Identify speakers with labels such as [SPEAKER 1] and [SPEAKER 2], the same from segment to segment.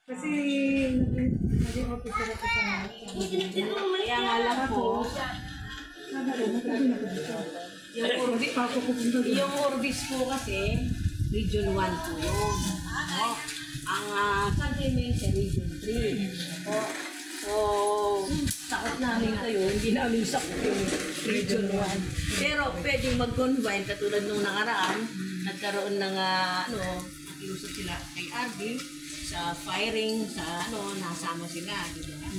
[SPEAKER 1] Kasi naging officer ako sa kaya nga lang po, yung Orbis po kasi, Region 1 po yun. Ang San Clemente, Region 3. So, takot namin kayo, hindi namin sakot yung Region 1. Pero pwedeng mag-combine, katulad nung nakaraan, nagkaroon ng, nakiusap sila kay RD, sa firing, sa nasama sila. Diba?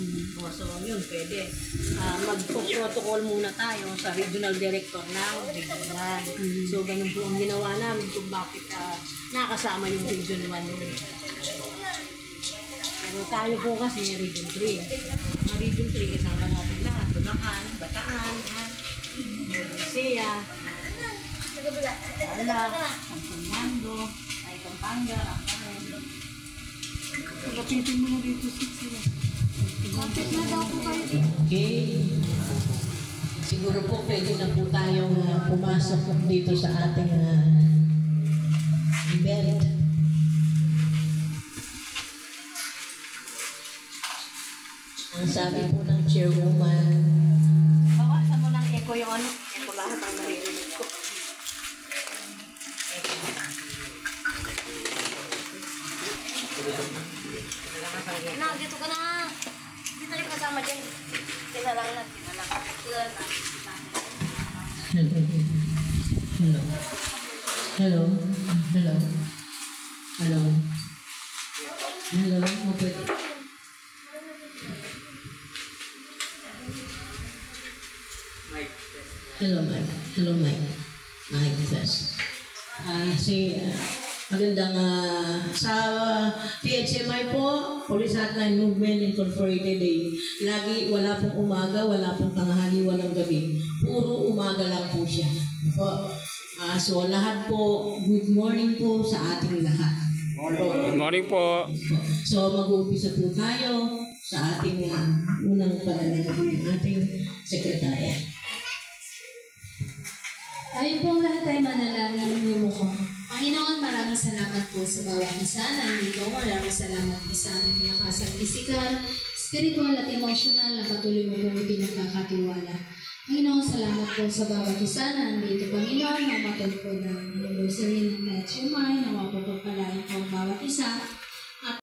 [SPEAKER 1] So, yun, pwede. Mag-protocol muna tayo sa regional director ng Region 1. So, ganun po ang ginawa namin kung bakit nakasama yung Region 1 yun. Pero tayo po kasi Region 3. Ang Region 3, kasama natin lahat. Bulacan, Bataan, Siya, Ala, Mando, ay Pampanga, kapitin mo na dito sila. Kapit na daw po kayo dito. Okay. Siguro po pwede na po tayong pumasok dito sa ating event. Ang sabi po ng chairwoman, bawasan mo ng echo yung echo lahat ang naririnig ko.
[SPEAKER 2] Na, dito ka na. Dito rin kasama dyan. Tinalang na, tinalang.
[SPEAKER 1] Hello. Hello. Hello. Hello. Hello. Okay. Hello, Mike. Hello, Mike. Mike, first. Magandang sa PHMI po, Police Hotline Movement Incorporated lagi wala pong umaga, wala pong tanghali, walang gabi. Puro umaga lang po siya. So lahat po, good morning po sa ating lahat.
[SPEAKER 3] Good morning po.
[SPEAKER 1] So mag-uumpisa po tayo sa ating unang pananalamin ng ating sekretarya.
[SPEAKER 2] Tayo pong lahat ay manalangin niyo mo. Panginoon, maraming salamat po sa bawat isa na nandito. Maraming salamat po sa aming pinakasang pisikal, spiritual at emotional na patuloy mo kong pinagkakatiwala. Panginoon, salamat po sa bawat isa na nandito. Panginoon, mamatod po ng anniversary ng PHMI, na mapapagpalain po ang bawat isa.